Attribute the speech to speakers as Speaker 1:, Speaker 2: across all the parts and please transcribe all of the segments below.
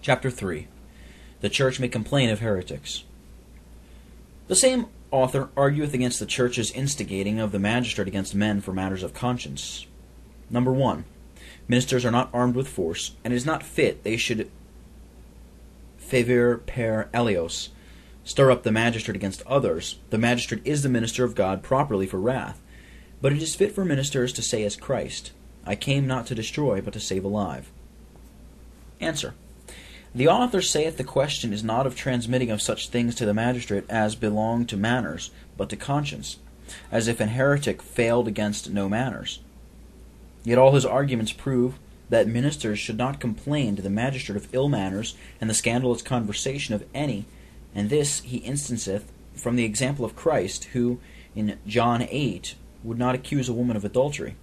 Speaker 1: Chapter 3. The Church may complain of heretics. The same author argueth against the Church's instigating of the magistrate against men for matters of conscience. Number 1. Ministers are not armed with force, and it is not fit they should favor per alios, stir up the magistrate against others. The magistrate is the minister of God properly for wrath, but it is fit for ministers to say as Christ, I came not to destroy, but to save alive. Answer. The author saith the question is not of transmitting of such things to the magistrate as belong to manners, but to conscience, as if an heretic failed against no manners. Yet all his arguments prove that ministers should not complain to the magistrate of ill manners and the scandalous conversation of any, and this he instanceth from the example of Christ, who, in John 8, would not accuse a woman of adultery.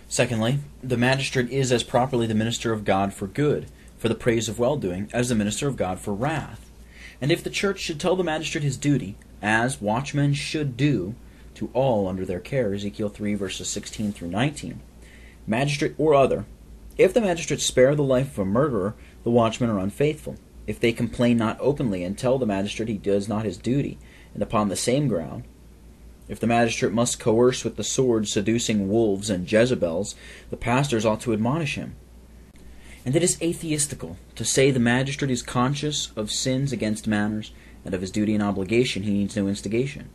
Speaker 1: Secondly, the magistrate is as properly the minister of God for good, for the praise of well-doing, as the minister of God for wrath. And if the Church should tell the magistrate his duty, as watchmen should do, to all under their care, Ezekiel 3, verses 16 through 19, magistrate or other, if the magistrate spare the life of a murderer, the watchmen are unfaithful. If they complain not openly and tell the magistrate he does not his duty, and upon the same ground, if the magistrate must coerce with the sword, seducing wolves and Jezebels, the pastors ought to admonish him. And it is atheistical to say the magistrate is conscious of sins against manners, and of his duty and obligation he needs no instigation.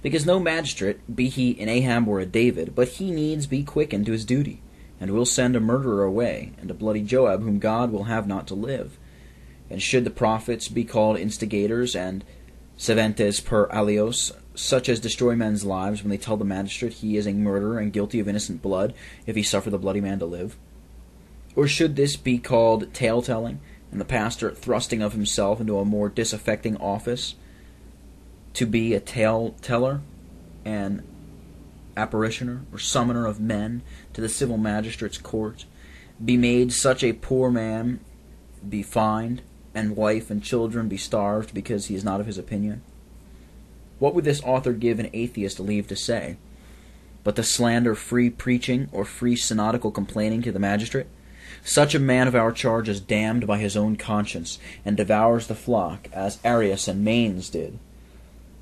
Speaker 1: Because no magistrate, be he an Ahab or a David, but he needs be quickened to his duty, and will send a murderer away, and a bloody Joab whom God will have not to live. And should the prophets be called instigators and seventes per alios, such as destroy men's lives when they tell the magistrate he is a murderer and guilty of innocent blood, if he suffer the bloody man to live? Or should this be called tale-telling, and the pastor thrusting of himself into a more disaffecting office, to be a tale-teller, and apparitioner, or summoner of men to the civil magistrate's court, be made such a poor man, be fined, and wife and children be starved because he is not of his opinion? What would this author give an atheist leave to say, but to slander free preaching or free synodical complaining to the magistrate? Such a man of our charge is damned by his own conscience, and devours the flock, as Arius and Manes did.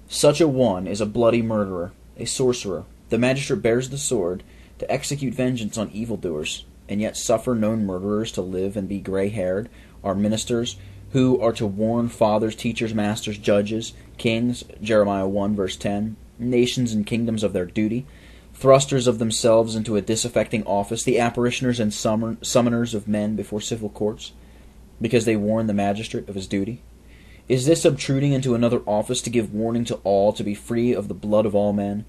Speaker 1: Such a one is a bloody murderer, a sorcerer. The magistrate bears the sword to execute vengeance on evildoers, and yet suffer known murderers to live and be gray-haired, are ministers, who are to warn fathers, teachers, masters, judges, kings, Jeremiah 1, verse 10, nations and kingdoms of their duty, thrusters of themselves into a disaffecting office, the apparitioners and summoners of men before civil courts, because they warn the magistrate of his duty? Is this obtruding into another office to give warning to all to be free of the blood of all men?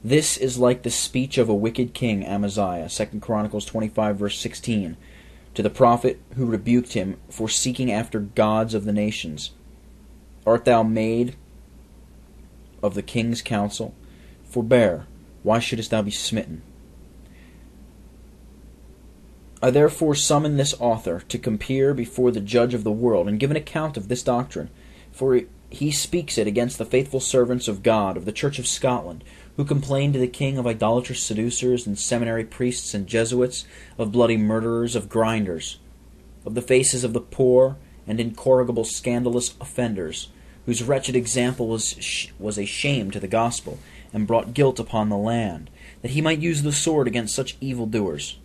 Speaker 1: This is like the speech of a wicked king, Amaziah, 2 Chronicles 25, verse 16, to the prophet who rebuked him for seeking after gods of the nations. Art thou made of the king's counsel? Forbear, why shouldest thou be smitten? I therefore summon this author to compare before the judge of the world, and give an account of this doctrine, for he speaks it against the faithful servants of God of the Church of Scotland, who complain to the king of idolatrous seducers and seminary priests and Jesuits, of bloody murderers, of grinders, of the faces of the poor and incorrigible scandalous offenders, whose wretched example was a shame to the gospel, and brought guilt upon the land, that he might use the sword against such evildoers.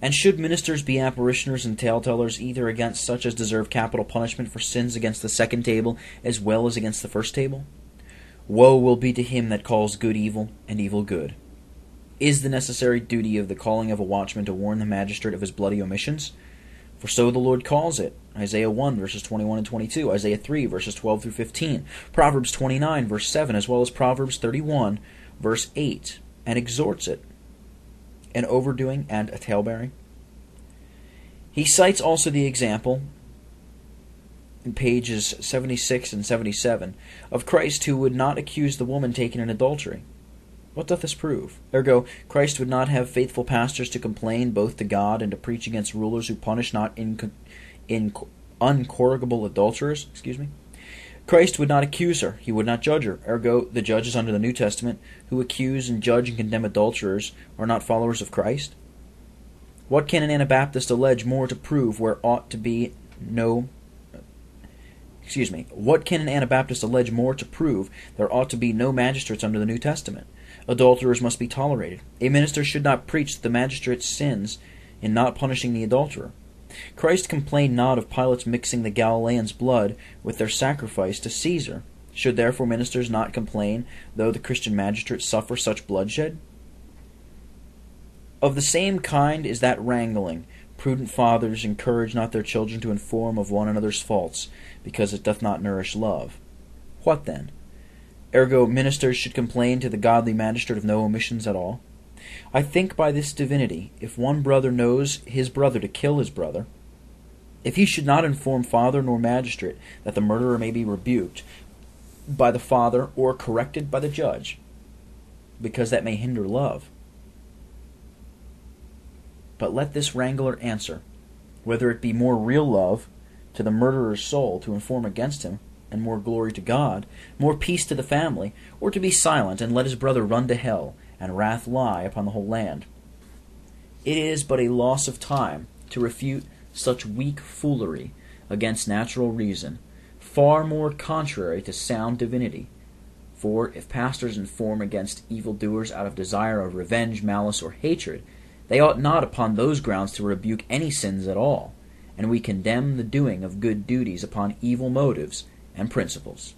Speaker 1: And should ministers be apparitioners and tale-tellers, either against such as deserve capital punishment for sins against the second table as well as against the first table? Woe will be to him that calls good evil, and evil good. Is the necessary duty of the calling of a watchman to warn the magistrate of his bloody omissions? For so the Lord calls it, Isaiah 1, verses 21 and 22, Isaiah 3, verses 12 through 15, Proverbs 29, verse 7, as well as Proverbs 31, verse 8, and exhorts it, an overdoing and a talebearing. He cites also the example, in pages 76 and 77, of Christ, who would not accuse the woman taken in adultery. What doth this prove? Ergo, Christ would not have faithful pastors to complain both to God and to preach against rulers who punish not uncorrigible adulterers. Christ would not accuse her, he would not judge her. Ergo, the judges under the New Testament, who accuse and judge and condemn adulterers, are not followers of Christ. What can an Anabaptist allege more to prove where ought to be What can an Anabaptist allege more to prove there ought to be no magistrates under the New Testament? Adulterers must be tolerated. A minister should not preach that the magistrate sins in not punishing the adulterer. Christ complained not of Pilate's mixing the Galileans' blood with their sacrifice to Caesar. Should therefore ministers not complain, though the Christian magistrates suffer such bloodshed? Of the same kind is that wrangling. Prudent fathers encourage not their children to inform of one another's faults, because it doth not nourish love. What then? Ergo, ministers should complain to the godly magistrate of no omissions at all. I think by this divinity, if one brother knows his brother to kill his brother, if he should not inform father nor magistrate that the murderer may be rebuked by the father or corrected by the judge, because that may hinder love. But let this wrangler answer, whether it be more real love to the murderer's soul to inform against him, and more glory to God, more peace to the family, or to be silent and let his brother run to hell, and wrath lie upon the whole land. It is but a loss of time to refute such weak foolery against natural reason, far more contrary to sound divinity. For if pastors inform against evildoers out of desire of revenge, malice, or hatred, they ought not upon those grounds to rebuke any sins at all, and we condemn the doing of good duties upon evil motives and principles.